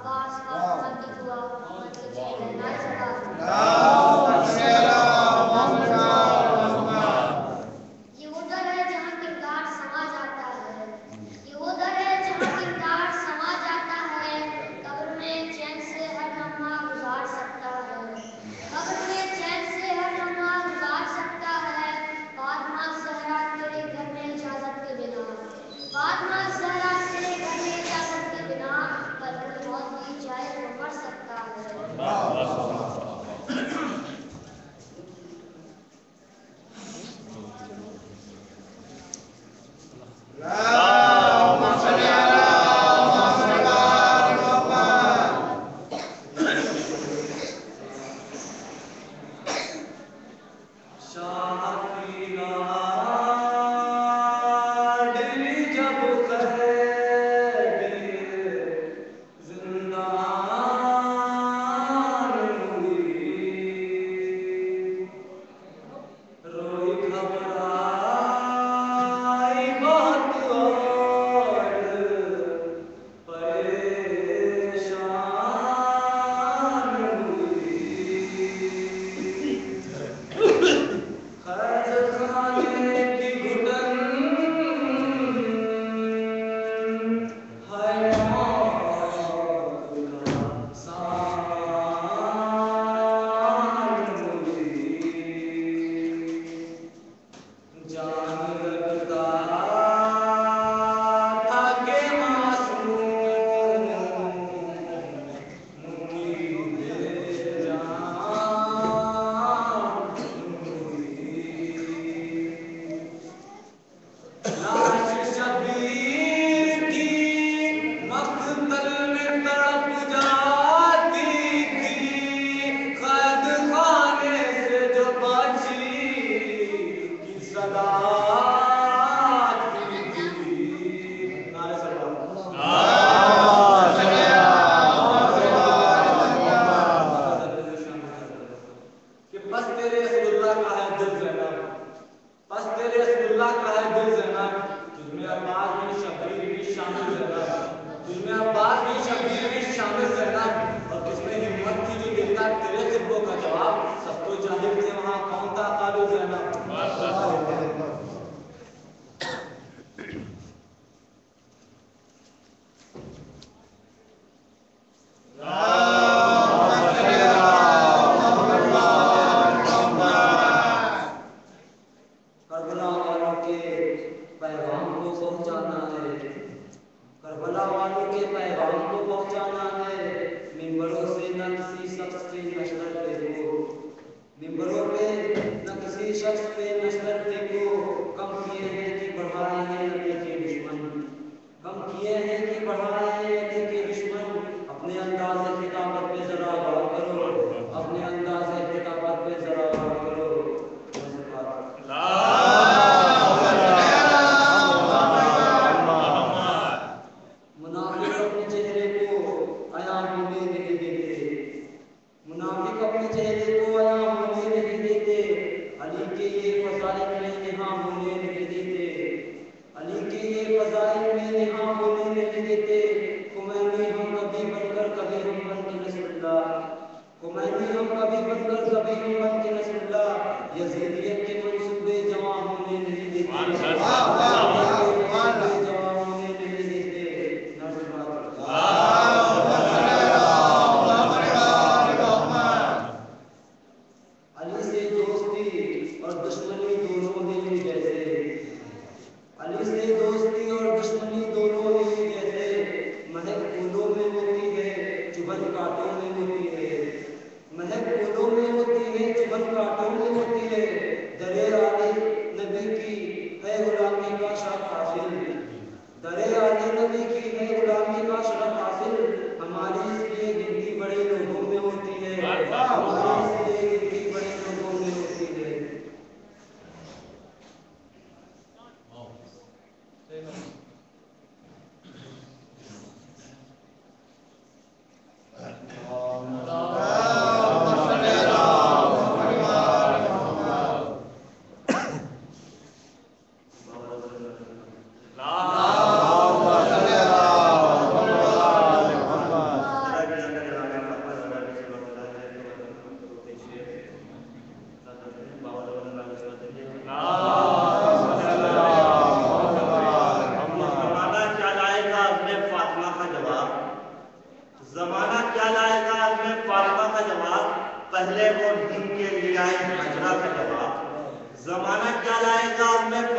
عباس فاطمہ کی دعا یہ وہ در ہے جہاں کردار سما جاتا ہے، یہ وہ در ہے جہاں کردار سما جاتا ہے، قبر میں چین سے ہر لمحہ گزار سکتا ہے، قبر میں چین سے ہر لمحہ گزار سکتا ہے، فاطمہ زہرا تیرے گھر میں اجازت کے بنا، فاطمہ زہرا تیرے گھر میں اجازت کے بنا، پر کوئی موت دی جائے تو مر سکتا ہے۔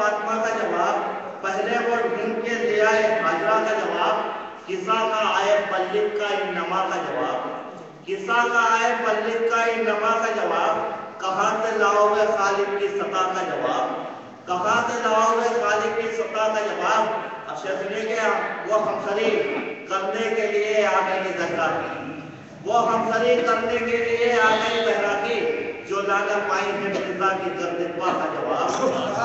فاطمہ کا جواب، پہلے وہ ڈھونڈ کے لے آئے ہاجرہ کا جواب، قصہ کا آئے پلک کا انما کا جواب، قصہ کا آئے پلک کا انما کا جواب، کہاں سے لاؤ گے خالق کی سطح کا جواب، کہاں سے لاؤ گے خالق کی سطح کا جواب۔ اب شیخ نے کیا وہ ہمسری کرنے کے لیے آ گئی زہرا کی، وہ ہمسری کرنے کے لیے آ گئی زہرا کی، جو لانا پائی ہے مرزا کی گرد پا کا جواب،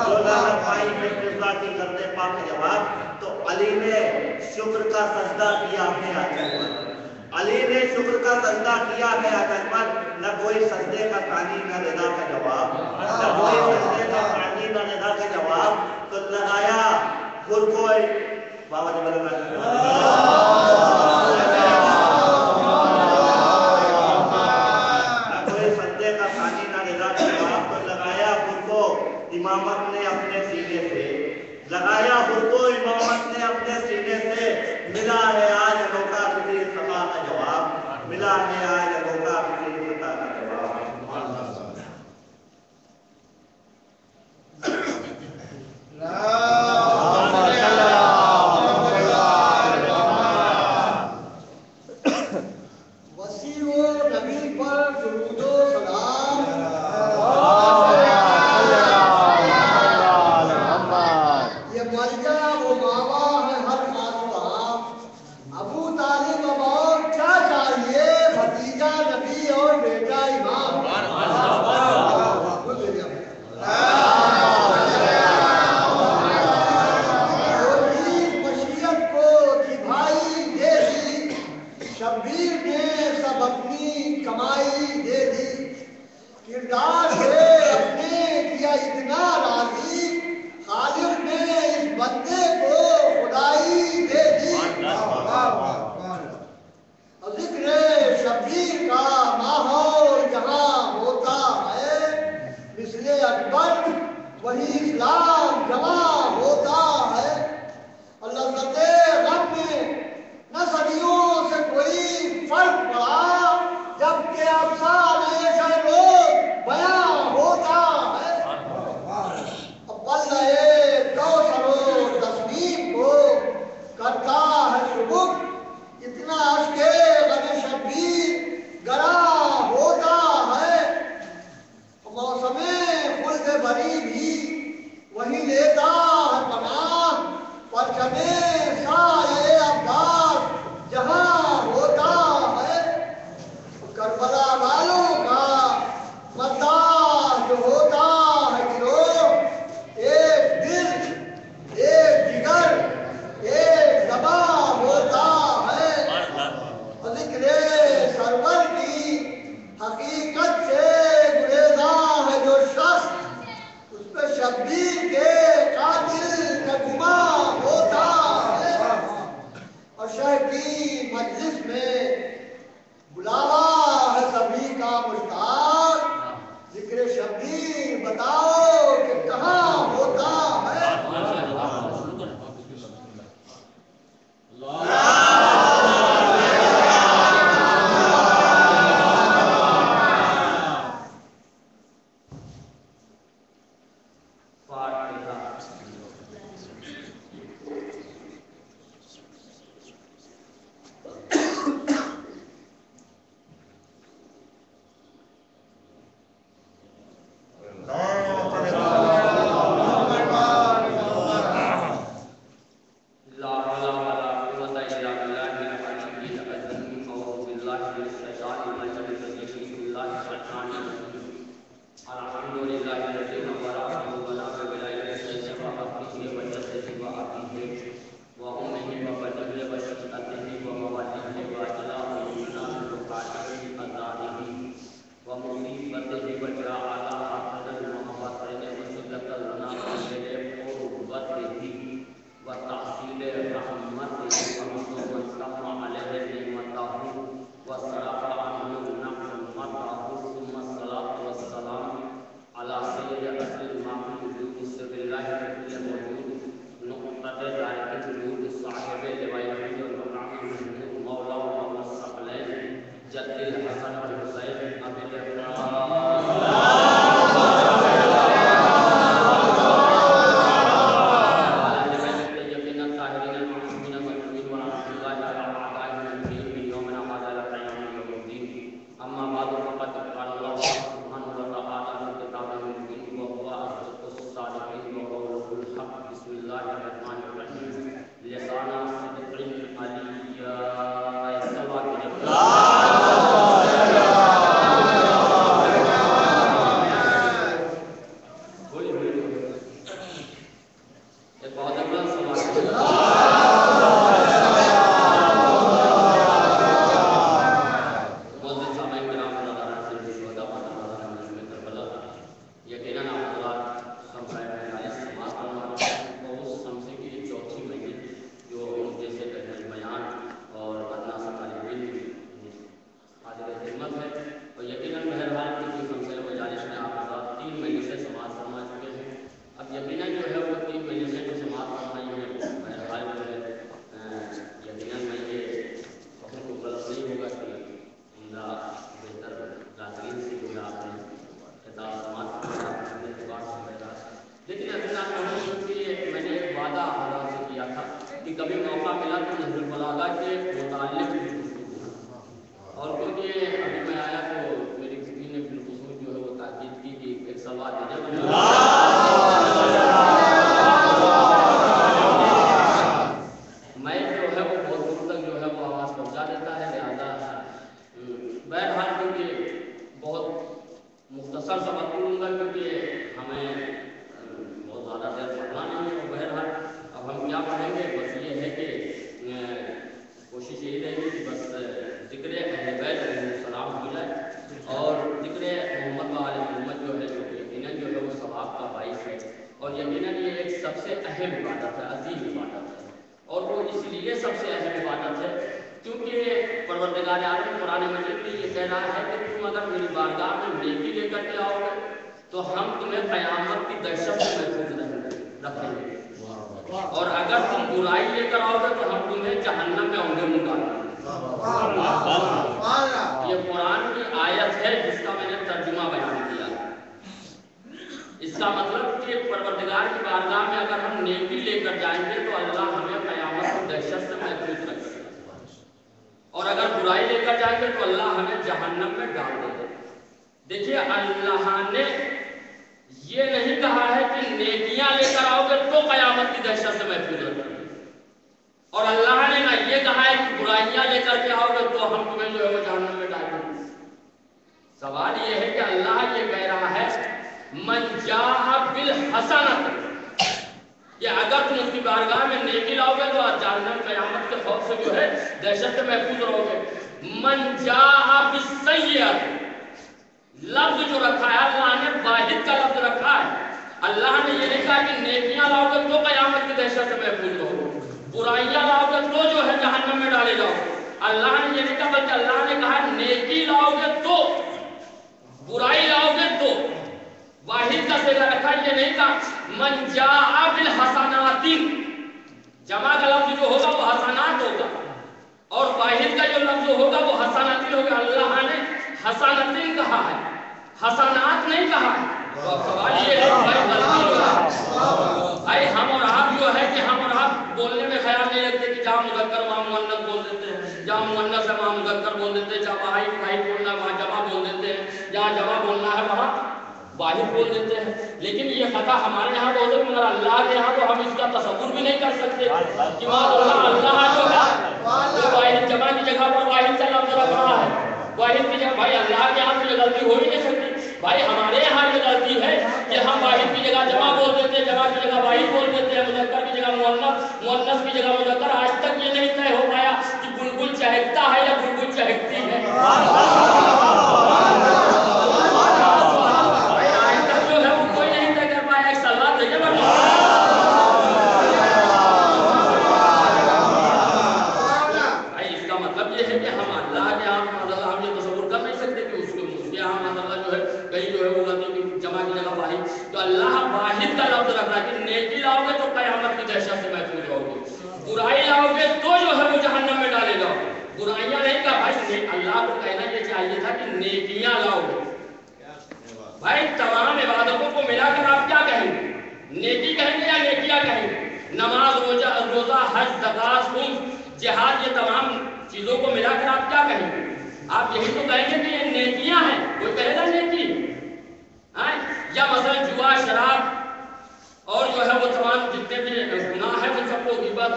جو لانا پائی ہے مرزا کی گرد پا کا جواب۔ تو علی نے شکر کا سجدہ کیا ہے اجمل، علی نے شکر کا سجدہ کیا ہے اجمل، نہ کوئی سجدے کا ثانی نہ رضا کا جواب، نہ کوئی سجدے کا ثانی نہ رضا کا جواب۔ تو لگایا خود کو بابا جی بلند امامت نے اپنے سینے سے لگایا، خود کو امامت نے اپنے سینے سے، ملا ہے آج انوکھا فکری سطح کا جواب، ملا ہے آج انوکھا فکری سطح کا جواب۔ شبیر کے قاتل کا گمان ہوتا لسانا صدق علیہ الصلاۃ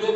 2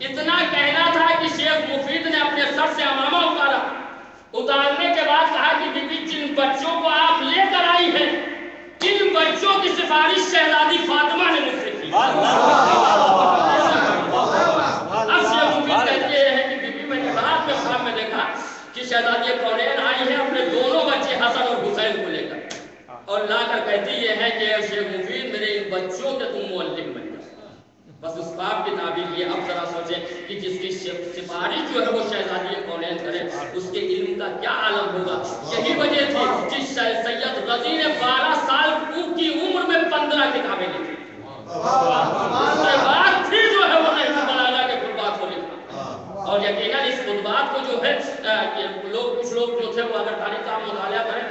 اتنا کہنا تھا کہ شیخ مفید نے اپنے سر سے امامہ اتارا، اتارنے کے بعد کہا کہ بی بی جن بچوں کو آپ لے کر آئی ہیں ان بچوں کی سفارش شہزادی فاطمہ نے مجھ سے کی۔ اب شیخ مفید کہتے ہیں کہ بی بی میں نے رات میں خواب میں دیکھا کہ شہزادی کونین آئی ہیں اپنے دونوں بچے حسن اور حسین کو لے کر، اور لا کر کہتی یہ ہے کہ شیخ مفید میرے ان بچوں کے تم مولم بن جاؤ۔ بس اس خواب کی تعبیر یہ، اب ذرا سوچیں کہ جس کی سفارش جو ہے وہ شہزادی کونین کرے اس کے علم کا کیا عالم ہوگا۔ یہی وجہ تھی کہ سید رضی نے 12 سال کی عمر میں 15 کتابیں لکھی، اس کے بعد پھر جو ہے وہ نہج البلاغہ کے خطبات کو لکھا۔ اور یقیناً اس خطبات کو جو ہے کچھ لوگ جو تھے وہ اگر تاریخ کا مطالعہ کریں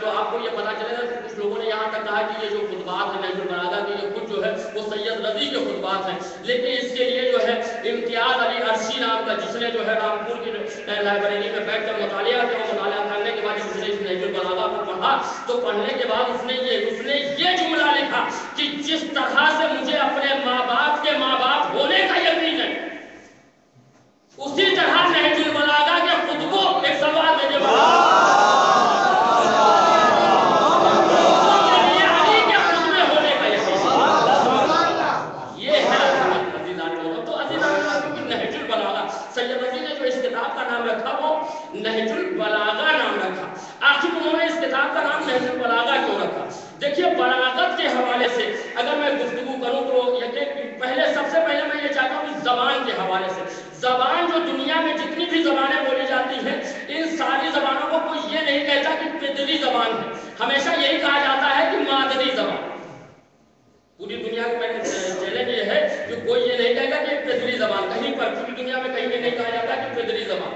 تو آپ کو یہ پتا چلے گا کہ کچھ لوگوں نے یہاں تک کہا کہ یہ جو خطبات ہیں نہج البلاغہ کے یہ خود جو ہے وہ سید رضی کے خطبات ہیں، لیکن اس کے لیے جو ہے امتیاز علی عرشی نام کا جس نے جو ہے رامپور کی لائبریری میں بیٹھ کر مطالعہ کیا، مطالعہ کرنے کے بعد اس نے نہج البلاغہ کو پڑھا تو پڑھنے کے بعد اس نے یہ جملہ لکھا کہ جس طرح سے مجھے اپنے ماں باپ کے ماں باپ ہونے کا یقین ہے اسی طرح نہج البلاغہ کے خطبوں ایک سوال دے نہج البلاغہ نام رکھا۔ آخر انہوں نے اس کتاب کا نام نہج البلاغہ کیوں رکھا؟ دیکھیے بلاغت کے حوالے سے اگر میں گفتگو کروں تو سب سے پہلے میں یہ چاہتا ہوں زبان کے حوالے سے، زبان جو دنیا میں جتنی بھی زبانیں بولی جاتی ہیں ان ساری زبانوں کو کوئی یہ نہیں کہتا کہ پدری زبان ہے، ہمیشہ یہی کہا جاتا ہے کہ مادری زبان۔ پوری دنیا کے چیلنج یہ ہے کہ کوئی یہ نہیں کہے گا کہ پدری زبان، کہیں پر پوری دنیا میں کہیں یہ نہیں کہا جاتا کہ پدری زبان،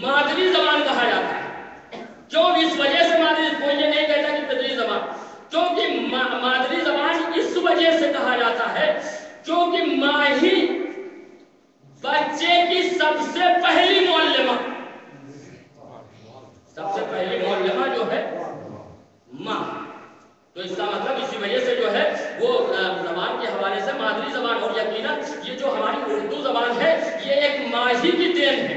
مادری زبان کہا جاتا ہے۔ کیوں؟ اس وجہ سے مادری، کوئی یہ نہیں کہتا کہ پدری زبان، کیونکہ مادری زبان اس وجہ سے کہا جاتا ہے کیونکہ ماں ہی بچے کی سب سے پہلی معلمہ، سب سے پہلی معلمہ جو ہے ماں، تو اس کا مطلب اسی وجہ سے جو ہے وہ زبان کے حوالے سے مادری زبان، اور یقیناً یہ جو ہماری اردو زبان ہے یہ ایک ماہی کی دین ہے۔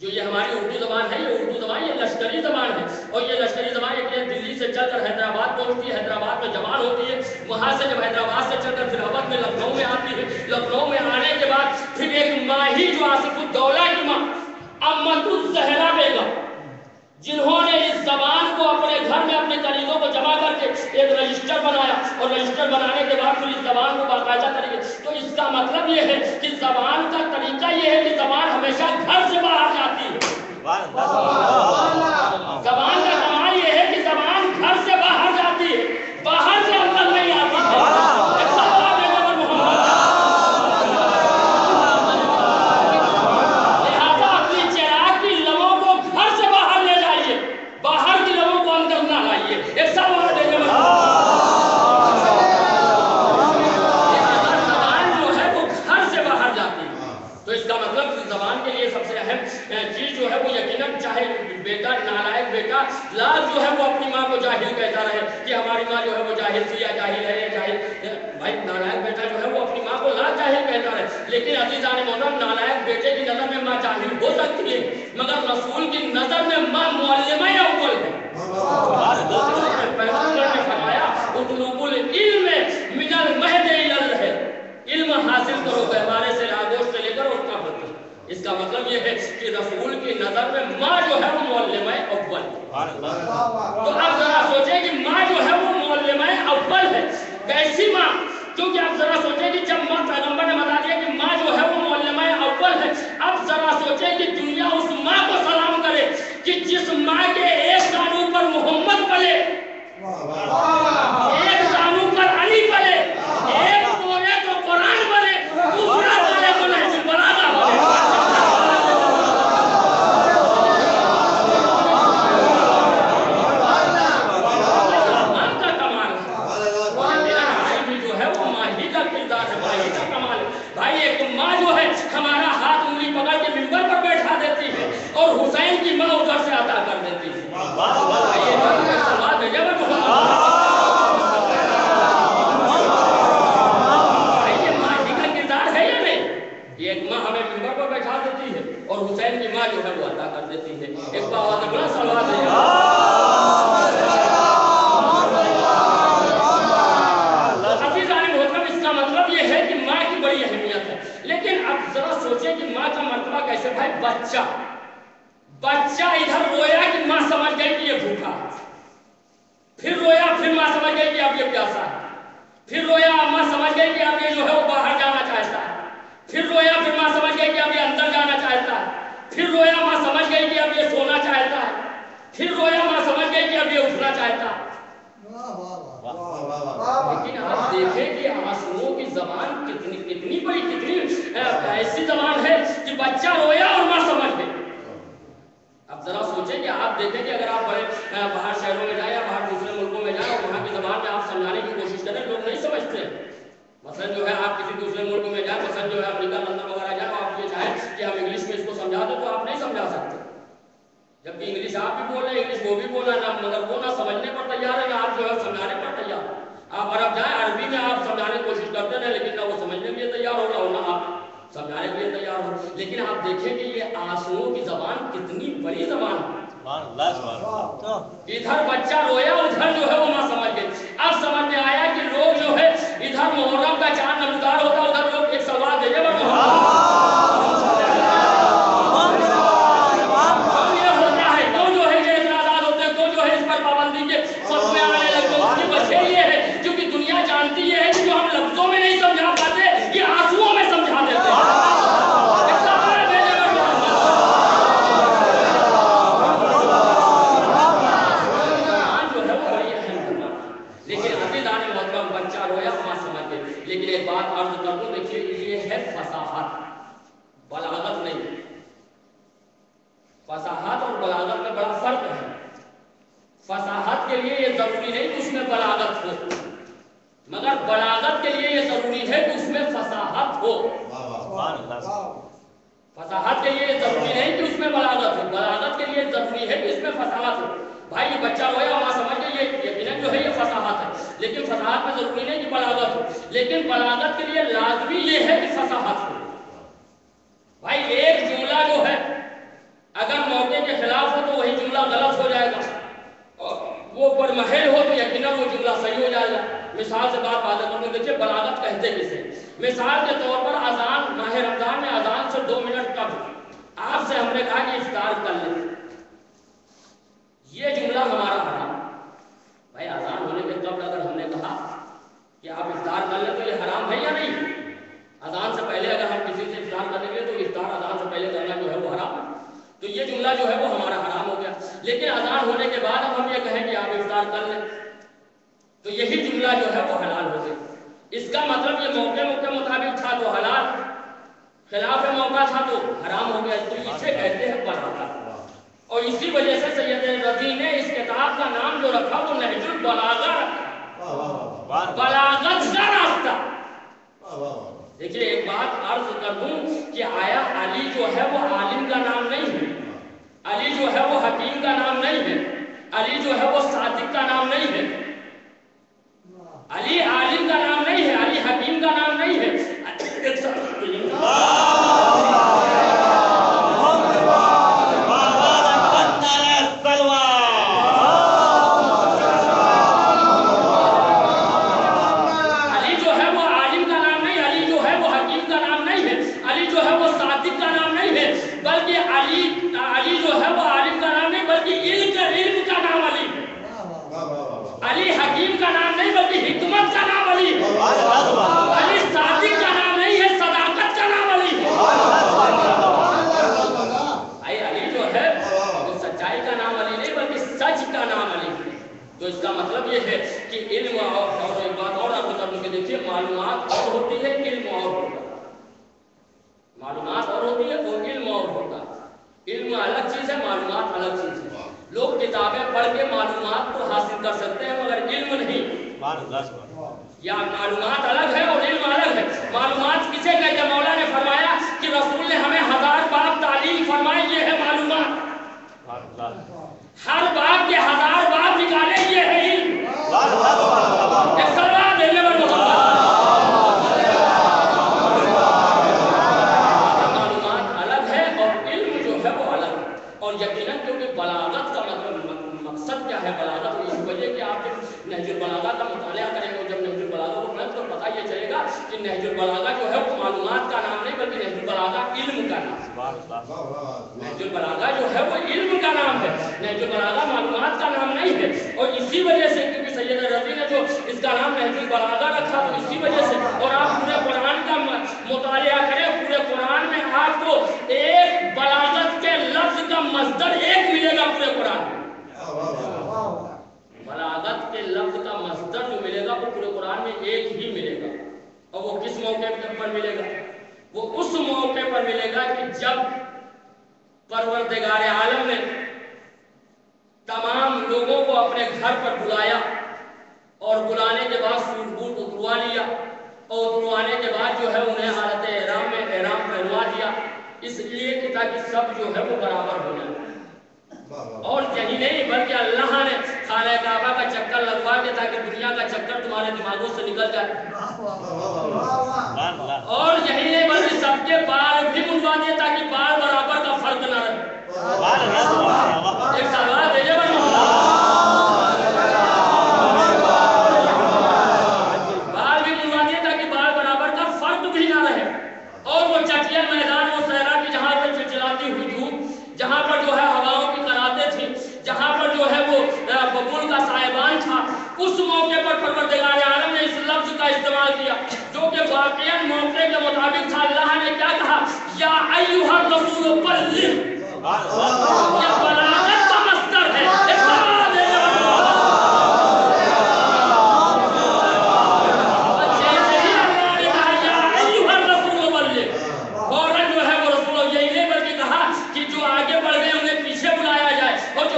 جو یہ ہماری اردو زبان ہے یہ اردو زبان یہ لشکری زبان ہے، اور یہ لشکری زبان ایک دلی سے چل کر حیدرآباد پہنچتی ہے، حیدرآباد میں جوان ہوتی ہے، وہاں سے جب حیدرآباد سے چل کر پھر اودھ میں لکھنؤ میں آتی ہے، لکھنؤ میں آنے کے بعد پھر ایک ماہی جو آصف الدولہ کی ماں امت الزہرا بیگم جنہوں نے اس زبان کو اپنے گھر میں اپنے کنیزوں کو جمع کر کے ایک رجسٹر بنایا، اور رجسٹر بنانے کے بعد پھر اس زبان کو باقاعدہ طریقے، تو اس کا مطلب یہ ہے کہ زبان کا طریقہ یہ ہے کہ زبان ہمیشہ گھر سے باہر جاتی ہے۔ زبان کا کمال یہ ہے کہ زبان گھر سے باہر جاتی ہے، باہر سے اندر نہیں آتی ہے۔ چیز جو ہے وہ یقیناً چاہے بیٹا نالائق بیٹا لاز جو ہے وہ اپنی ماں کو جاہل کہتا رہے کہ ہماری ماں جو ہے وہ جاہل تھی یا جاہل ہے یا جاہل، بھائی نالائق بیٹا جو ہے وہ اپنی ماں کو لاز جاہل کہتا رہے، لیکن عزیزان محترم نالائق بیٹے کی نظر میں ماں جاہل ہو سکتی ہے مگر رسول کی نظر میں ماں معلمہ اول ہے۔ پیغمبر نے فرمایا اطلبوا العلم من المہد الی اللحد، علم حاصل کرو گہوارے سے آغوش سے لے کر اور قبر تک۔ اس کا مطلب یہ ہے کہ رسول کی نظر میں ماں جو ہے وہ معلمہ اول ہے۔ تو اب ذرا سوچیں کہ ماں جو ہے وہ معلمہ اول ہے، کیسی ماں؟ کیونکہ اب ذرا سوچیں کہ جب ماں پیغمبر نے بتا دیا کہ ماں جو ہے وہ معلمہ اول ہے، اب ذرا سوچیں کہ دنیا اس ماں کو سلام کرے کہ جس ماں کے ایک زانو پر محمد پلے، ایک زانو پر علی پلے، ایک پورے کو قرآن پلے، دوسرا پورے کو نہج البلاغہ پلے۔ بھائی ایک ماں جو ہے ہمارا ہاتھ انگلی پکڑ کے ممبر پر بیٹھا دیتی ہے اور حسین کی ماں ادھر سے عطا کر دیتی ہے۔ یہ ماں ہی کا کردار ہے یا نہیں؟ ایک ماں ہمیں جو ہے وہ عطا کر دیتی ہے. ایک بار بڑا سوال ہے. اس کا مطلب یہ ہے کہ ماں کی بڑی اہمیت ہے. لیکن اب ذرا سوچیں کہ ماں کا مرتبہ کیسے. بھائی بچہ ادھر رویا کہ ماں سمجھ گئی کہ یہ بھوکا، پھر رویا پھر ماں سمجھ گئی کہ اب یہ پیاسا ہے، پھر رویا ماں سمجھ گئی کہ اب یہ جو ہے وہ باہر جانا چاہتا ہے، پھر رویا پھر ماں سمجھ گئی کہ اب یہ اندر جانا چاہتا ہے، پھر رویا ماں سمجھ گئی کہ اب یہ سونا چاہتا ہے، پھر رویا ماں سمجھ گئی کہ اب یہ اٹھنا چاہتا ہے. لیکن آپ دیکھیں کہ آنسوؤں کی زبان کتنی بڑی، کتنی ایسی زبان ہے کہ بچہ رویا اور ماں سمجھ گئی. اب ذرا سوچیں کہ آپ دیکھیں کہ اگر آپ بڑے باہر شہروں میں جائیں یا باہر دوسرے ملکوں میں جائیں اور وہاں کی زبان میں آپ سمجھانے کی کوشش کریں، لوگ نہیں سمجھتے. مثلا جو ہے آپ کسی دوسرے ملک میں جائیں، مثلا جو ہے امریکہ لندن وغیرہ جائیں، آپ یہ چاہیں کہ ہم انگلش میں اس کو سمجھا دیں تو آپ نہیں سمجھا سکتے. جبکہ انگلش آپ بھی بول رہے ہیں، انگلش وہ بھی بول رہا ہے، مگر وہ نہ سمجھنے پر تیار ہے نہ آپ جو ہے سمجھانے پر تیار. آپ عرب جائیں، عربی میں آپ سمجھانے کی کوشش کرتے ہیں لیکن نہ وہ سمجھنے کے لیے تیار ہو نہ آپ سمجھانے کے لیے تیار ہو. لیکن آپ دیکھیں کہ یہ آنسوؤں کی زبان کتنی بڑی زبان ہے. ادھر بچہ رویا، ادھر جو ہے وہ ماں سمجھ گئی. اب سمجھ میں آیا کہ لوگ جو ہے ادھر محرم کا چاند نمودار ہوتا، ادھر لوگ ایک سلوات بھیجے گا کیونکہ دنیا جانتی یہ ہے کہ جو ہم لفظوں میں نہیں سمجھا پاتے یہ آنسوؤں میں سمجھا دیتے ہیں. لیکن ابھی دانے محترم بچہ رویا ماں سمجھ گئی. لیکن ایک بات عرض کر دوں، دیکھیے یہ ہے فصاحت، بلاغت نہیں. فصاحت اور بلاغت میں بڑا فرق ہے. فصاحت کے لیے یہ ضروری نہیں کہ اس میں بلاغت ہو، مگر بلاغت کے لیے یہ ضروری ہے کہ اس میں فصاحت ہو. فصاحت کے لیے یہ ضروری نہیں کہ اس میں بلاغت ہو، بلاغت کے لیے ضروری ہے کہ اس میں فصاحت ہو. بھائی یہ بچہ رویا ماں سمجھ گئی، یہ یقیناً جو ہے یہ فصاحت ہے. لیکن فصاحت میں ضروری نہیں کہ بلاغت ہو، لیکن بلاغت کے لیے لازمی یہ ہے کہ فصاحت ہو. بھائی ایک جملہ جو ہے اگر موقع کے خلاف ہو تو وہی جملہ غلط ہو جائے گا، وہ پر محل ہو تو یقیناً وہ جملہ صحیح ہو جائے گا. مثال سے بات کروں، دیکھیے بلاغت کہتے کسے. مثال کے طور پر اذان، ماہ رمضان میں اذان سے 2 منٹ قبل آپ سے ہم نے کہا کہ افطار کر لیں، یہ جملہ ہمارا حرام. بھائی اذان ہونے کے قبل اگر ہم نے کہا کہ آپ افطار کر لیں تو یہ حرام ہے یا نہیں؟ اذان سے پہلے اگر ہم کسی سے افطار کریں گے تو افطار اذان سے پہلے کرنا جو ہے وہ حرام ہے. تو یہ جملہ جو ہے وہ ہمارا حرام ہو گیا. لیکن اذان ہونے کے بعد اب ہم یہ کہیں کہ آپ افطار کر لیں تو یہی جملہ جو ہے وہ حلال ہو گیا. اس کا مطلب یہ موقع کے مطابق تھا تو حلال، خلاف موقع تھا تو حرام ہو گیا. تو اسے کہتے ہیں بلاغت. اور اسی وجہ سے سید رضی نے اس کتاب کا نام جو رکھا وہ نہج البلاغہ رکھا، بلاغت کا راستہ. دیکھیے ایک بات عرض کر دوں کہ آیا علی جو ہے وہ عالم کا نام نہیں ہے، علی جو ہے وہ حکیم کا نام نہیں ہے، علی جو ہے وہ صادق کا نام نہیں ہے، علی عالم کا نام نہیں ہے، علی حکیم کا نام نہیں ہے. علی حکیم کا نام نہیں بلکہ حکمت کا نام علی ہے. علی صادق کا نام نہیں ہے، صداقت کا نام علی ہے. علی جو ہے وہ سچائی کا نام علی نہیں بلکہ سچ کا نام علی ہے. تو اس کا مطلب یہ ہے کہ علم اور ایک بات اور آپ بتا دیں، دیکھیے معلومات اور ہوتی ہے، علم اور ہوتا ہے. معلومات اور ہوتی ہے اور علم اور ہوتا ہے. علم الگ چیز ہے، معلومات الگ چیز ہے. لوگ کتابیں پڑھ کے معلومات کو حاصل کر سکتے ہیں مگر علم نہیں. یا معلومات الگ ہے اور علم الگ ہے. معلومات کسے کہتے ہیں؟ مولا نے فرمایا کہ رسول نے ہمیں 1000 باب تعلیم فرمائی، یہ ہے معلومات. ہر باب کے 1000 باب نکالے، یہ ہے علم. ایک سلوات دینے پر معلومات الگ ہے اور علم جو ہے وہ الگ کہ نہج البلاغہ جو ہے وہ معلومات کا نام نہیں بلکہ نہج البلاغہ علم کا نام ہے۔ نہج البلاغہ جو ہے وہ علم کا نام ہے، نہج البلاغہ معلومات کا نام نہیں ہے۔ اور اسی وجہ سے کیونکہ سید رضی نے جو اس کا نام نہج البلاغہ رکھا تو اسی وجہ سے، اور آپ پورے قرآن کا مطالعہ کریں، پورے قرآن میں آپ کو ایک بلاغت کے لفظ کا مصدر ایک ملے گا پورے قرآن میں۔ بلاغت کے لفظ کا مصدر جو ملے گا وہ پورے قرآن میں ایک ہی ملے گا، اور وہ کس موقع پر ملے گا؟ وہ اس موقع پر ملے گا کہ جب پروردگار عالم نے تمام لوگوں کو اپنے گھر پر بلایا، اور بلانے کے بعد سوٹ بوٹ اتروا لیا، اور اتروانے کے بعد جو ہے انہیں حالت احرام میں احرام پہنوا دیا، اس لیے کہ تاکہ سب جو ہے وہ برابر ہو جائے۔ اور یہی نہیں بلکہ اللہ نے خانہ کعبہ کا چکر لگوا کے تاکہ دنیا کا چکر تمہارے دماغوں سے نکل جائے، اور یہی نہیں بلکہ سب کے بال بھی منڈوا دیے تاکہ بال برابر کا فرق نہ رہے۔ ایک سوال دیجیے بال بھی منڈوا دیے تاکہ بال برابر کا فرق بھی نہ رہے، اور وہ چٹیا میدان وہ صحرا کی جہاں پر چلچلاتی ہوئی دھوپ، جہاں پر جو ہے ہواؤں کی قناتیں تھیں، جہاں پر جو ہے وہ ببول کا سائبان تھا، اس موقع پر پروردگار عالم نے اس لفظ کا استعمال کیا جو کہ واقعاً موقع کے مطابق تھا۔ اللہ نے کیا کہا؟ یا ایھا الرسول بلغ، یہ بلاغت کا مصدر ہے۔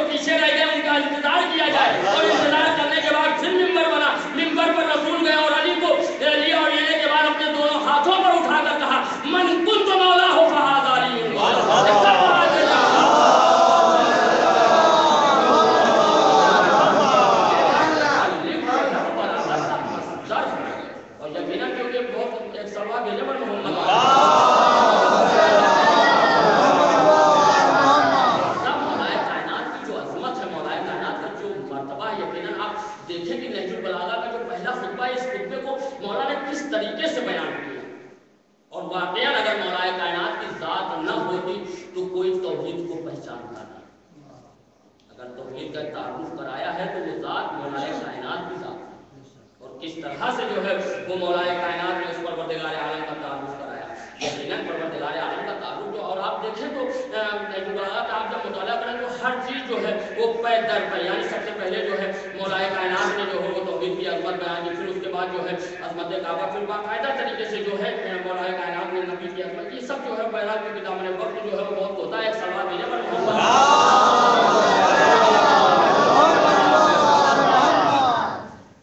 پیچھے رہ گئے ان کا انتظار کیا جائے، اور انتظار کرنے کے بعد پھر ممبر بنا، ممبر پر رسول گئے اور علی کو لیا، اور لینے کے بعد اپنے دونوں ہاتھوں پر اٹھا کر کہا من کنت مولاہ فہذا علی۔ اور یقیناً کیونکہ بہت ایک سوال بھیجے پر محمد دیکھیں کہ نہج البلاغہ کا جو پہلا خطبہ ہے، اس خطبے کو مولا نے کس طریقے سے بیان کیا، اور واقعاً اگر مولا کائنات کی ذات نہ ہوتی تو کوئی توحید کو پہچانتا نہیں۔ اگر توحید کا تعارف کرایا ہے تو وہ ذات مولا کائنات کی ذات ہے، اور کس طرح سے جو ہے وہ مولا کائنات نے اس پروردگار عالم کا تعارف کرایا۔ یقیناً پروردگار عالم کا تعارف جو، اور آپ دیکھیں تو نہج البلاغہ کا آپ جب مطالعہ کریں تو ہر چیز جو ہے وہ پے در پے، یعنی سب سے پہلے جو ہے مولا کائنات نے جو ہے وہ توحید کی عظمت بیان کی، پھر اس کے بعد جو ہے عظمت کعبہ، پھر باقاعدہ طریقے سے جو ہے مولا کائنات نے نبی کی عظمت، یہ سب جو ہے بہرحال کی کتاب میں وقت جو ہے وہ بہت ہوتا ہے۔ ایک سوال بھیجے پر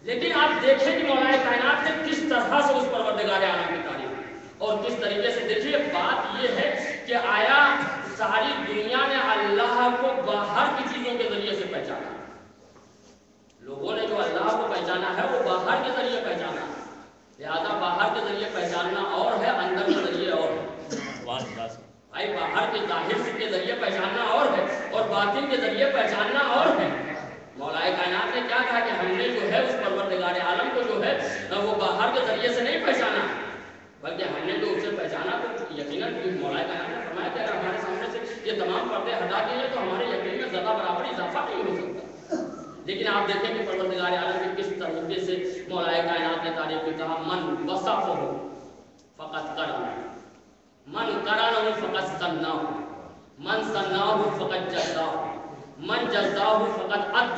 لیکن آپ دیکھیں کہ مولا کائنات نے کس طرح سے اس پروردگار عالم کی تعریف، اور کس طریقے سے، دیکھیے بات یہ ہے کہ آیا ساری دنیا نے اللہ کو باہر کی چیزوں کے ذریعے سے پہچانا؟ لوگوں نے جو اللہ کو پہچانا ہے وہ باہر کے ذریعے پہچانا، لہذا باہر کے ذریعے پہچاننا اور ہے، اندر کے ذریعے اور ہے۔ بھائی باہر کے ظاہر کے ذریعے پہچاننا اور ہے، اور باطن کے ذریعے پہچاننا اور ہے۔ مولا کائنات نے کیا کہا کہ ہم نے جو ہے اس پروردگار عالم کو جو ہے وہ باہر کے ذریعے سے نہیں پہچانا، بلکہ ہم نے جو اسے پہچانا تو یقیناً مولا کائنات نے فرمایا کہ اگر ہمارے سامنے سے یہ تمام پردے ہٹا دیے تو ہمارے یقین میں ذرہ برابر اضافہ نہیں ہو سکتا۔ لیکن آپ دیکھیں کہ پروردگار عالم کی کس طریقے سے مولا کائنات نے تعریف کی، کہا من وصفہ فقط کرنا، من کرنا فقط سننا، من سننا فقط جزا، من جزا فقط عد،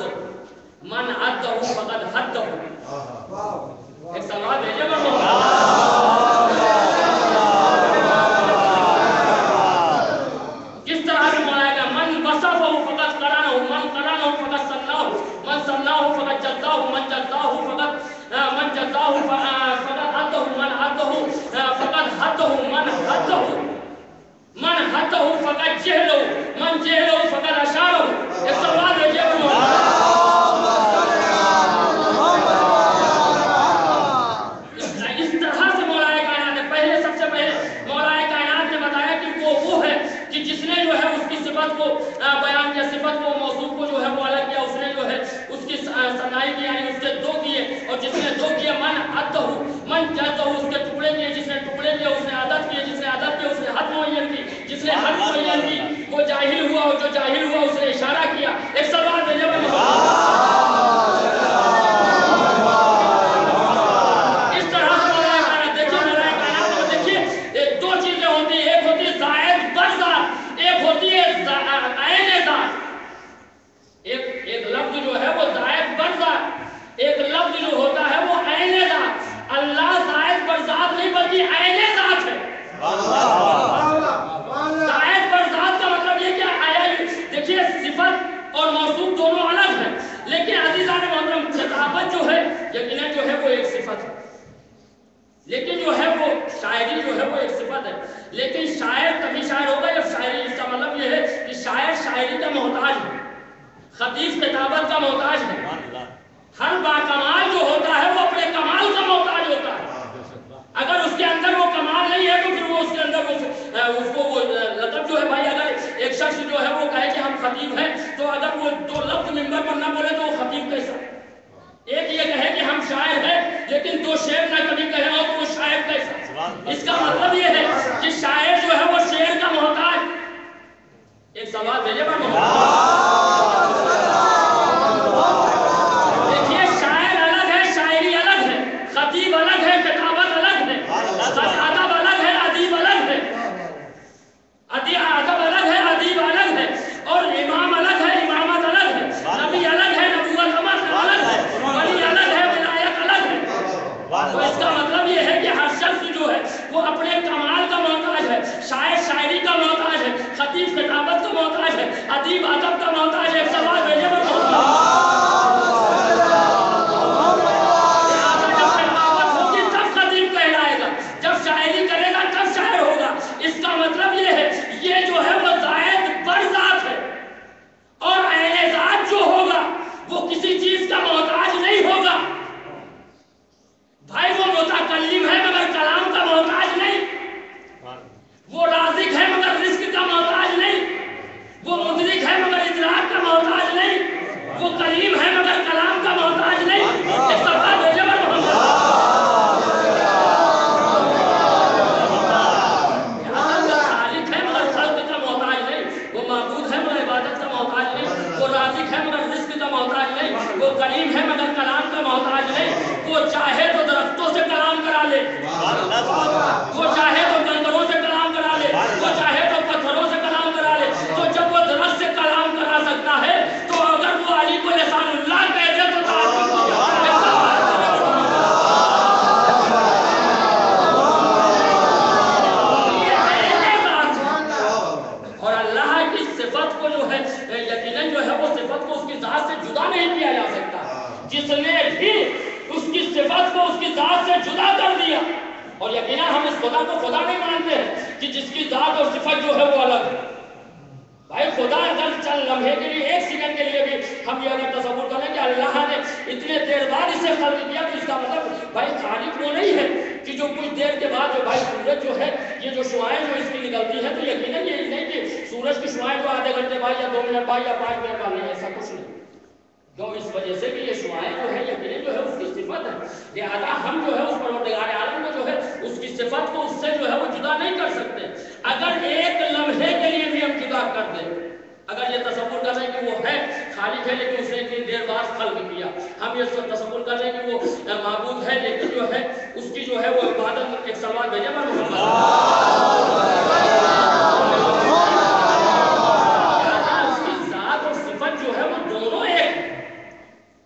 من عد فقط حد۔ ایک سوال بھیجے کس طرح سے مولا کا من وصفہ فقط کرنا، من کرنا فقط سننا، من سننا فقط جزا، من جزا فقط من جزا فقط عد، من عد فقط حد، من حد من حد فقط جہل، من جہل فقط اشار۔ ایک سوال بھیجے اس طرح سے ظاہر ہوا اس نے اشارہ کیا. ایک سوال بھیجے میں اس طرح سے دیکھیے دو چیزیں ہوتی ہیں. ایک ہوتی ہے زائد بر ذات, ایک ہوتی ہے عین ذات. ایک لفظ جو ہے وہ زائد بر ذات, ایک لفظ جو ہوتا ہے وہ عین ذات. اللہ زائد بر ذات نہیں بلکہ عین ذات ہے. زائد بر ذات کا مطلب یہ کیا آیا. دیکھیے صفت اور موصوف دونوں الگ ہیں, لیکن عزیزان محترم خطابت جو ہے یقیناً جو ہے وہ ایک صفت ہے, لیکن جو ہے وہ شاعری جو ہے وہ ایک صفت ہے. لیکن شاعر تبھی شاعر ہوگا جب شاعری, اس کا مطلب یہ ہے کہ شاعر شاعری کا محتاج ہے, خطیب خطابت کا محتاج ہے. ہر باکمال جو ہوتا ہے وہ اپنے کمال کا محتاج ہوتا ہے. اگر اس کے اندر وہ کمال نہیں ہے تو پھر وہ اس کے اندر اس کو وہ لقب جو ہے بھائی, اگر ایک شخص جو ہے وہ کہے کہ ہم خطیب ہیں تو اگر وہ دو لفظ منبر پر نہ بولے تو وہ خطیب کیسا. ایک یہ کہے کہ ہم شاعر ہیں لیکن دو شعر نہ کبھی کہے اور وہ شاعر کیسا. اس کا مطلب یہ ہے کہ شاعر جو ہے وہ شعر کا محتاج. ایک سوال بھیجے پر دیکھیے شاعر الگ ہے, شاعری الگ ہے, خطیب الگ ہے, کتابت الگ ہے, ادب الگ ہے, ادیب الگ ہے, ادب الگ ہے, ادیب الگ ہے, اور امام الگ ہے, امامت الگ ہے, نبی الگ ہے, نبوت الگ ہے, ولی الگ ہے, ولایت الگ ہے. تو اس کا مطلب یہ ہے کہ ہر شخص جو ہے وہ اپنے کمال کا محتاج ہے. شاعر شاعری کا محتاج ہے, خطیب کتابت کا محتاج ہے, ادیب ادب کا محتاج ہے. ایک سوال بھیجے پر اس کا مطلب یہ ہے یہ جو ہے وہ زائد بر ذات ہے, اور عین ذات جو ہوگا وہ کسی چیز کا محتاج نہیں ہوگا. بھائی وہ متکلم ہے مگر کلام کا محتاج نہیں, وہ رازق ہے مگر رزق کا محتاج نہیں, وہ مدرک ہے مگر ادراک کا محتاج نہیں, وہ کریم ہے مگر کلام کا محتاج نہیں. ایک سوال بھیجے پر وہ کریم ہے مگر کلام کا محتاج نہیں. وہ چاہے تو درختوں سے کلام کرا لے, وہ چاہے تو جنگلوں سے کلام کرا لے, وہ چاہے تو پتھروں سے کلام کرا لے. تو جب وہ درخت سے کلام کرا سکتا ہے تو اگر وہ علی کو لسان اللہ کہہ دے تو اور اللہ کی صفت کو جو ہے یقیناً جو ہے وہ صفت کو اس کی ذات سے جدا نہیں کیا جا سکتا. جس نے بھی اس کی صفت کو اس کی ذات سے جدا کر دیا, اور یقیناً ہم اس خدا کو خدا نہیں مانتے ہیں کہ جس کی ذات اور صفت جو ہے وہ الگ ہے. بھائی خدا اگر چند لمحے کے لیے, ایک سیکنڈ کے لیے بھی ہم یہ اگر تصور کریں کہ اللہ نے اتنے دیر بعد اسے خلق کیا تو اس کا مطلب بھائی خالق وہ نہیں ہے کہ جو کچھ دیر کے بعد جو بھائی سورج جو ہے یہ جو شعائیں جو اس کی نکلتی ہے تو یقیناً یہ نہیں کہ سورج کی شعائیں جو آدھے گھنٹے بعد یا 2 منٹ بعد یا 5 منٹ بعد نہیں, ایسا کچھ نہیں. کیوں؟ اس وجہ سے کہ یہ شعائیں جو ہے یقیناً جو ہے اس کی صفت ہے, لہذا ہم جو ہے اس پروردگار عالم کو جو ہے اس کی صفت کو اس سے جو ہے وہ جدا نہیں کر سکتے. اگر ایک لمحے کے لیے بھی ہم جدا کر دیں, اگر یہ تصور کر رہے ہیں کہ وہ ہے خالق ہے لیکن اس نے اتنی دیر بعد خلق کیا, ہم یہ تصور کر رہے ہیں کہ وہ معبود ہے لیکن جو ہے اس کی جو ہے وہ عبادت. ایک سوال بھیجے پر اس کی ذات اور صفت جو ہے وہ دونوں ایک ہے.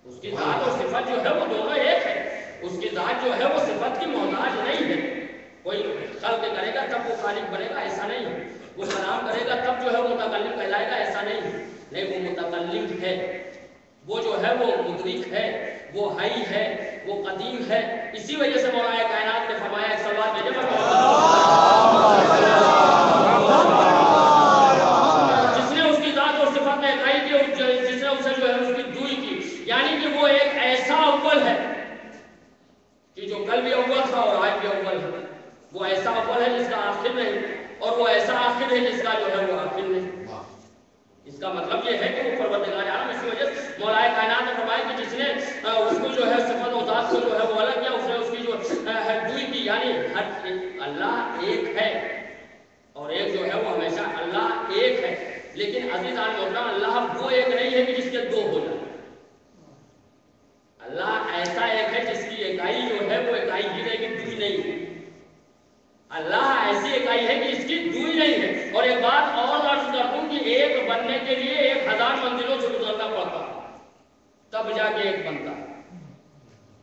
اس کی ذات اور صفت جو ہے وہ دونوں ایک ہے. اس کی ذات جو ہے وہ صفت کی محتاج نہیں ہے. کوئی خلق کرے گا تب وہ خالق بنے گا, ایسا نہیں ہے. وہ کلام کرے گا تب جو ہے وہ متکلم کہلائے گا, ایسا نہیں ہے. نہیں, وہ متکلم ہے, وہ جو ہے وہ مدرک ہے, وہ حی ہے, وہ قدیم ہے. اسی وجہ سے مولا کائنات نے فرمایا, ایک سوال بھیجے پر جس نے اس کی ذات اور صفت میں اکائی کی, جس نے اسے جو ہے اس کی دوئی کی, یعنی کہ وہ ایک ایسا اول ہے کہ جو کل بھی اول تھا اور آج بھی اول ہے. وہ ایسا اول ہے جس کا آخر نہیں, اور وہ ایسا آخر ہے جس کا جو ہے وہ آخر نہیں. اس کا مطلب یہ ہے کہ وہ پروردگار عالم. اسی وجہ سے مولا کائنات نے فرمایا کہ جس نے اس کو جو ہے صفت و ذات کو جو ہے وہ الگ کیا, اس نے اس کی جو دوئی کی, یعنی اللہ ایک ہے اور ایک جو ہے وہ ہمیشہ اللہ ایک ہے. لیکن عزیزان محترم اللہ وہ ایک نہیں ہے کہ جس کے دو ہو جائیں. اللہ ایسا ایک ہے جس کی اکائی جو ہے وہ اکائی ہی رہے گی، دوئی نہیں ہے. اللہ ایسی اکائی ہے کہ اس کی دوئی نہیں ہے. اور ایک بات اور عرض کر دوں کہ ایک بننے کے لیے 1000 منزلوں سے گزرنا پڑتا تب جا کے ایک بنتا.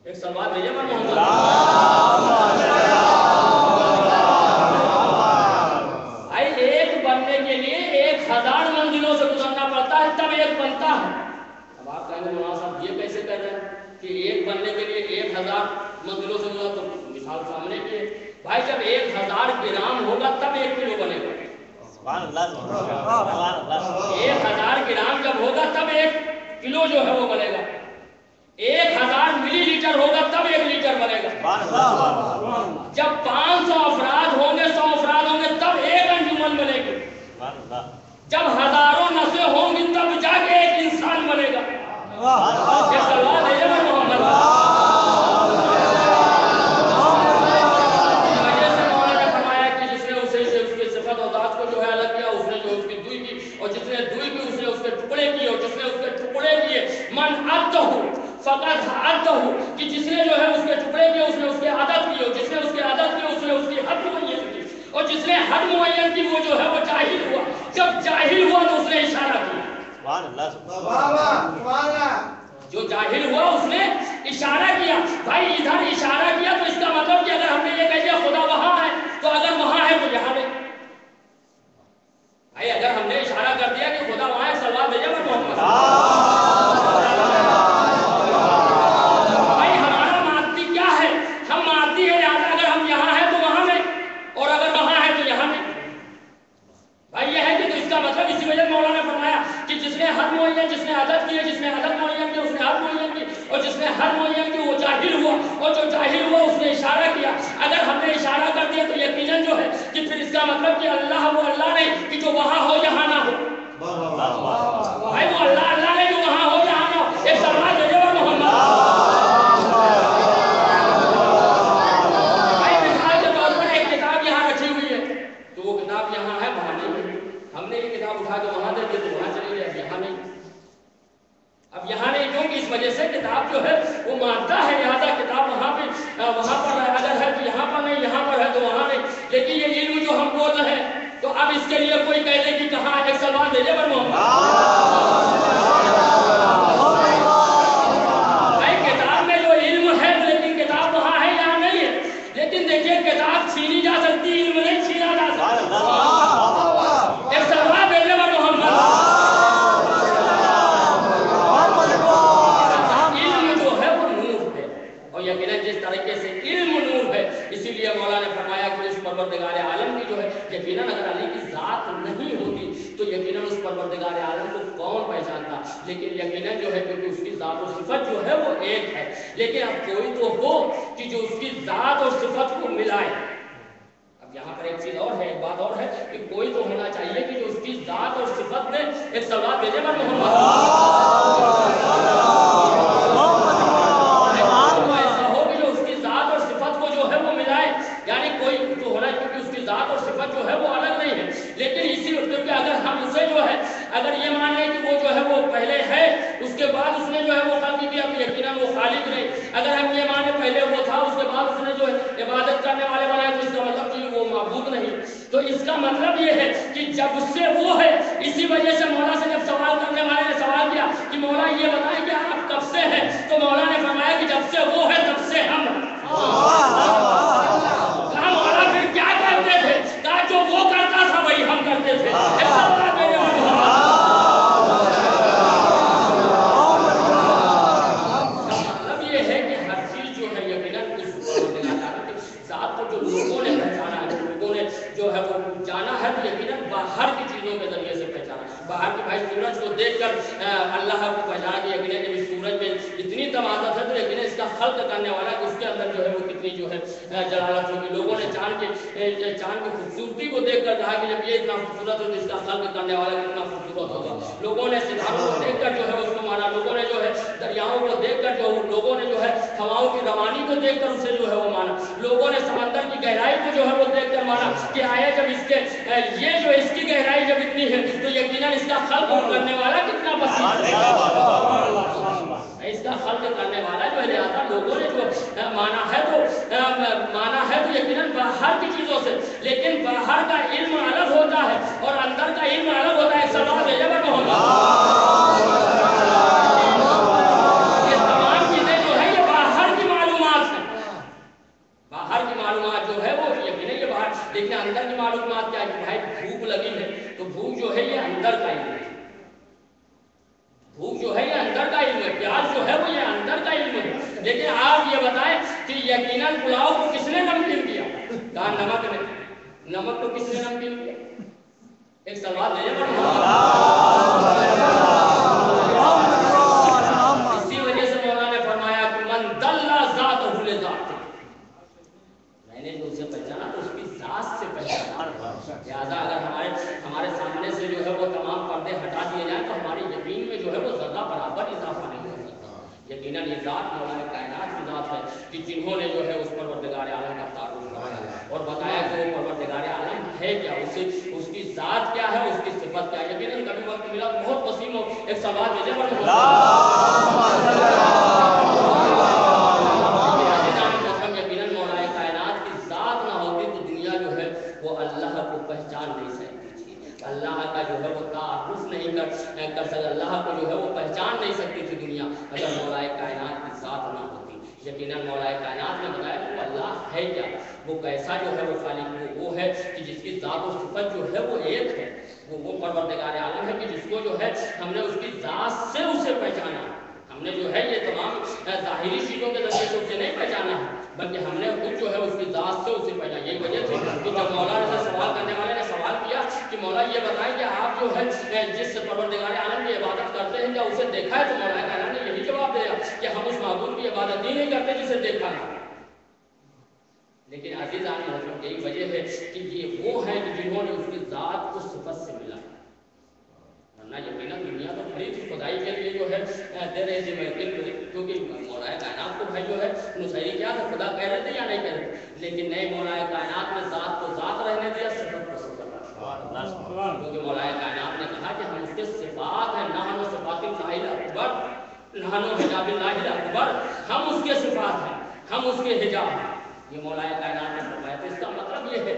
ایک سوال بھیجے میں محمد بھائی، ایک بننے کے لیے 1000 منزلوں سے گزرنا پڑتا ہے تب ایک بنتا ہے. اب آپ کہیں گے مولانا صاحب یہ کیسے کر رہے ہیں کہ ایک بننے کے لیے 1000 منزلوں سے گزرنا؟ تو مثال سامنے کی ہے بھائی، جب 1000 گرام ہوگا تب 1 کلو بنے گا. 1000 گرام جب ہوگا تب 1 کلو جو ہے وہ بنے گا. 1000 ملی لیٹر ہوگا تب 1 لیٹر بنے گا. جب 500 افراد ہوں گے، 100 افراد ہوں گے تب 1 انجمن بنے گی. جب ہزاروں نسلیں ہوں گی تب جا کے 1 انسان بنے گا. یہ سوال ہے محمد فقط عدہ، کہ جس نے جو ہے اس کے ٹکڑے کیے اس نے اس کے عدد کیے، جس نے اس کے عدد کیے اس نے اس کی حد معین کی، اور جس نے حد معین کی وہ جو ہے وہ جاہل ہوا. جب جاہل ہوا تو اس نے اشارہ کیا. جو جاہل ہوا اس نے اشارہ کیا. بھائی ادھر اشارہ کیا تو اس کا مطلب کہ اگر ہم نے یہ کہہ دیا خدا وہاں ہے تو اگر وہاں ہے تو یہاں نہیں. بھائی اگر ہم نے اشارہ کر دیا کہ خدا وہاں ہے، سوال بھیجا میں محمد جس نے عدد کی، جس نے عدد معین کی اس نے حد معین کی، اور جس نے حد معین کی وہ جاہل ہوا، اور جو جاہل ہوا اس نے اشارہ کیا. اگر ہم نے اشارہ کر دیا تو یقیناً جو ہے کہ پھر اس کا مطلب کہ اللہ وہ اللہ نہیں کہ جو وہاں ہو یہاں نہ ہو. بھائی وہ اللہ نہیں جو وہاں ہو یہاں نہ ہو. ایک سوال ہے محمد بھائی، مثال کے طور پر ایک کتاب یہاں رکھی ہوئی ہے تو وہ کتاب یہاں ہے وہاں نہیں. ہم نے یہ کتاب اٹھا کے وہاں دے دی تو وہاں چلی گئی، یہاں نہیں. اب یہاں نہیں کیونکہ اس وجہ سے کتاب جو ہے وہ مانتا ہے، لہٰذا کتاب وہاں پر اگر ہے تو یہاں پر نہیں، یہاں پر ہے تو وہاں نہیں. لیکن یہ علم جو ہم بول رہے ہیں تو اب اس کے لیے کوئی کہہ دے کہ کہاں. ایک سوال دے دے محمد بھائی، کتاب میں جو علم ہے لیکن کتاب وہاں ہے یہاں نہیں ہے. لیکن دیکھیے کتاب چھینی جا سکتی، علم نہیں چھینا جا سکتا. ایک سوال دے دے محمد جس طریقے سے علم نور ہے، اسی لیے مولا نے فرمایا کہ اس پروردگار عالم کی جو ہے یقیناً اگر علی کی ذات نہیں ہوتی تو یقیناً اس پروردگار عالم کو کون پہچانتا. لیکن یقیناً جو ہے کیونکہ اس کی ذات و صفت جو ہے وہ ایک ہے. لیکن اب کوئی تو ہو کہ جو اس کی ذات اور صفت کو ملائے. اب یہاں پر ایک چیز اور ہے، ایک بات اور ہے کہ کوئی تو ہونا چاہیے کہ جو اس کی ذات اور صفت میں ایک سوال بھیجے پر یعنی کوئی تو ہونا، کیونکہ اس کی ذات اور صفت جو ہے وہ الگ نہیں ہے. لیکن اسی کیونکہ اگر ہم اسے جو ہے اگر یہ مان لیں کہ وہ جو ہے وہ پہلے ہے اس کے بعد اس نے جو ہے وہ خلق کیا تو یقیناً وہ خالق نہیں. اگر ہم یہ مانیں پہلے وہ تھا اس کے بعد اس نے جو ہے عبادت کرنے والے بنائے تو اس کا مطلب کہ وہ معبود نہیں. تو اس کا مطلب یہ ہے کہ جب سے وہ ہے، اسی وجہ سے مولا سے جب سوال کرنے والے نے سوال کیا کہ مولا یہ بتائیں کہ آپ کب سے ہیں، تو مولا نے فرمایا کہ جب سے وہ ہے تب سے ہم. مولا پھر کیا کرتے تھے؟ کہا جو وہ کرتا تھا وہی ہم کرتے تھے. مطلب یہ ہے کہ ہر چیز جو ہے یقیناً ذات کو جو لوگوں نے پہچانا ہے، لوگوں نے جو ہے وہ جانا ہے تو یقیناً باہر کی چیزوں کے ذریعے سے پہچانا. باہر کی بھائی سورج کو دیکھ کر اللہ کو پہچانا کہ یقیناً جب اس سورج میں اتنی تمازت ہے تو یقیناً اس کا خلق کرنے والا کہ اس کے اندر جو ہے وہ کتنی جو ہے جلالت ہوگی. لوگوں نے چاند کی خوبصورتی کو دیکھ کر کہا کہ جب یہ اتنا خوبصورت ہے تو اس کا خلق کرنے والا کتنا خوبصورت ہوگا. لوگوں نے ستاروں کو دیکھ کر جو ہے اس کو مانا. لوگوں نے جو ہے دریاؤں کو دیکھ کر جو لوگوں نے جو ہے ہواؤں کی روانی کو دیکھ کر اسے جو ہے وہ مانا. لوگوں نے سمندر کی گہرائی کو جو ہے وہ دیکھ کر والا کہ آیا جب اس کے یہ جو اس کی گہرائی جب اتنی ہے تو یقیناً اس کا خلق کرنے والا کتنا وسیع ہے، اس کا خلق کرنے والا جو ہے لہٰذا لوگوں نے جو مانا ہے تو یقیناً باہر کی چیزوں سے، لیکن باہر کا علم الگ ہوتا ہے اور اندر کا علم الگ ہوتا ہے. سب یہ تمام چیزیں جو ہے یہ باہر کی معلومات ہیں، باہر کی معلومات جو ہے وہ یقیناً یہ باہر، لیکن اندر کی معلومات کیا ہے کہ بھائی بھوک لگی ہے تو بھوک جو ہے یہ اندر کا علم ہے، بھوک جو ہے یہ اندر کا علم ہے، پیاس جو ہے وہ یہ اندر کا علم ہے. لیکن آپ یہ بتائیں کہ یقیناً پلاؤ کو کس نے نمکین کیا؟ کہا نمک نے. نمک کو کس نے نمکین کیا؟ ایک سوال ہے. اسی وجہ سے مولانا نے فرمایا کہ من دلّا ذاتہ لذات، میں نے جو اسے پہچانا تو اس کی ذات سے پہچانا. لہٰذا اگر ہمارے سامنے سے جو ہے وہ تمام پردے ہٹا دیے جائیں تو ہماری یقین میں جو ہے وہ ذرہ برابر اضافہ نہیں ہو سکتا. یقیناً یہ ذات مولا کائنات کی ذات ہے کہ جنہوں نے جو ہے اس پروردگار عالم کا تعارف کرایا اور بتایا کہ وہ پروردگار عالم ہے کیا، اس کی ذات کیا ہے، اس کی صفت کیا ہے. یقیناً کبھی وقت ملا بہت وسیع ہو ایک سوال بھیجے پر یقیناً مولا کائنات کی ذات نہ ہوتی تو دنیا جو ہے وہ اللہ کو پہچان نہیں سکتی تھی، اللہ کا جو ہے وہ تعارف نہیں کر سکتا، اللہ کو جو ہے وہ پہچان نہیں سکتی تھی دنیا اگر مولا کائنات کی ذات نہ ہوتی. یقیناً مولا کائنات نے بتایا کہ وہ اللہ ہے کیا، وہ کیسا جو ہے وہ خالق وہ ہے کہ جس کی ذات و صفت جو ہے وہ ایک ہے، وہ پروردگار عالم ہے کہ جس کو جو ہے ہم نے اس کی ذات سے اسے پہچانا. ہم نے جو ہے یہ تمام ظاہری چیزوں کے ذریعے سے اسے نہیں پہچانا بلکہ ہم نے خود جو ہے اس کی ذات سے اسے پہچانا. یہی وجہ تھی کہ جب مولا سے سوال کرنے والے نے سوال کیا کہ مولا یہ بتائیں کہ آپ جو ہے جس پروردگار عالم کی عبادت کرتے ہیں کیا اسے دیکھا ہے؟ تو مولا عالم نے یہی جواب دیا کہ ہم اس معبود کی عبادت ہی نہیں کرتے جسے دیکھا ہے. لیکن عزیزان محترم یہی وجہ ہے کہ یہ وہ ہیں کہ جنہوں نے اس کی ذات کو صفت سے ملا، ورنہ یقیناً دنیا تو بڑی تھی خدائی کے لیے جو ہے دے رہے تھے کیونکہ مولا کائنات کو بھائی جو ہے نصیری کیا تھا، خدا کہہ رہے تھے یا نہیں کہہ رہے تھے، لیکن نہیں مولا کائنات نے ذات کو ذات رہنے دیا، صفت کو صفت. کیونکہ مولا کائنات نے کہا کہ ہم اس کے صفات ہیں، نحن صفات اللہ اکبر، نحن حجاب اللہ اکبر، ہم اس کے صفات ہیں، ہم اس کے حجاب ہیں. یہ مولا کائنات نے فرمایا. تو اس کا مطلب یہ ہے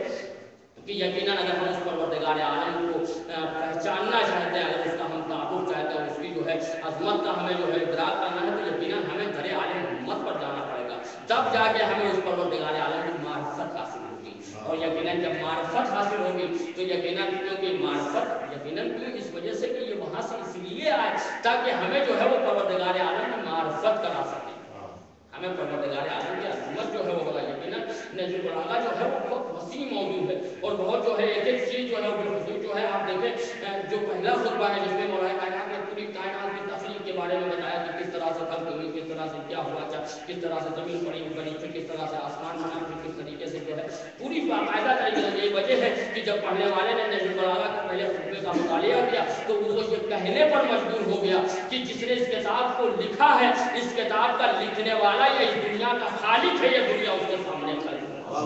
کہ یقیناً اگر ہم اس پروردگار عالم کو پہچاننا چاہتے ہیں، اگر اس کا ہم تعارف چاہتے ہیں، اس کی جو ہے عظمت کا ہمیں جو ہے ادراک کرنا ہے تو یقیناً ہمیں در عالم ہمت پر جانا پڑے گا، تب جا کے ہمیں اس پروردگار عالم کی معرفت حاصل ہوگی. اور یقیناً جب معرفت حاصل ہوگی تو یقیناً کیونکہ معرفت یقیناً اس وجہ سے کہ یہ وہاں سے اس لیے آئے تاکہ ہمیں جو ہے وہ پروردگار عالم کی معرفت کرا سکے، ہمیں پروردگار عالم کی عظمت جو ہے وہ بتا. یقیناً نہج البلاغہ جو ہے وہ بہت وسیع موضوع ہے اور بہت جو ہے ایک چیز جو ہے بالخصوص جو ہے آپ دیکھیں جو پہلا خطبہ ہے جس میں مولا کائنات نے پوری کائنات کی تخلیق کے بارے میں بتایا کہ کس طرح سے خلق ہوئی، کس طرح سے کیا ہوا، کس طرح سے زمین بنی پھر کس طرح سے آسمان بنا، پھر کس طریقے سے جو ہے پوری باقاعدہ طریقے سے. یہی وجہ ہے کہ جب پڑھنے والے نے نہج البلاغہ کے پہلے خطبے کا مطالعہ کیا تو وہ یہ کہنے پر مجبور ہو گیا کہ جس نے اس کتاب کو لکھا ہے، اس کتاب کا لکھنے والا یہ اس دنیا کا خالق ہے، یہ دنیا اس کے سامنے کھڑی ہے. اور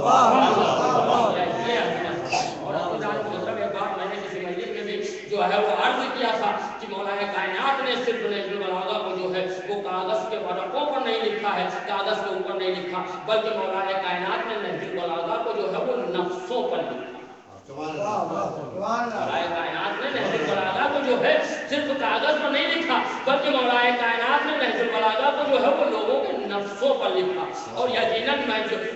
مطلب ایک بات میں نے کسی مجلس میں بھی جو ہے وہ عرض کیا تھا کہ مولا کائنات نے صرف نہج البلاغہ کو جو ہے وہ کاغذ کے ورقوں پر نہیں لکھا ہے، کاغذ کے اوپر نہیں لکھا، بلکہ مولا کائنات نے نہج البلاغہ کو جو ہے وہ نفسوں پر لکھا. مولا کائنات نے نہج البلاغہ کو جو ہے صرف کاغذ پر نہیں لکھا بلکہ مولا کائنات نے نہج البلاغہ کو جو ہے وہ لوگوں کے نفسوں پر لکھا. اور یقیناً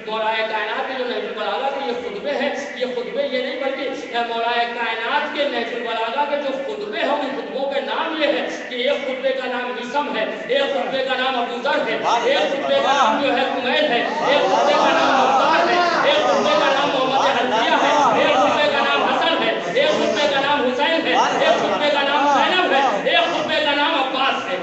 مولا کائنات کے جو نہج البلاغہ کے یہ خطبے ہیں، یہ خطبے یہ نہیں بلکہ مولا کائنات کے نہج البلاغہ کے جو خطبے ہیں ان خطبوں کے نام یہ ہے کہ ایک خطبے کا نام اسم ہے، ایک خطبے کا نام ابو ذر ہے، ایک خطبے کا نام جو ہے کمیل ہے، ایک خطبے کا نام اوتار ہے، ایک خطبے کا نام محمد حنفیہ ہے، ایک خطبے کا نام حسن ہے، ایک خطبے کا نام حسین ہے، ایک خطبے کا نام زینب ہے، ایک خطبے کا نام عباس ہے.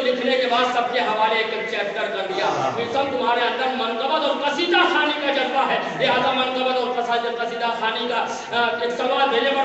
لکھنے کے بعد سب کے حوالے ایک چیپٹر کر دیا. سب تمہارے اندر منقبت اور قصیدہ خوانی کا جذبہ ہے، لہذا منقبت اور قصیدہ خوانی کا ایک سوال بھیجے پر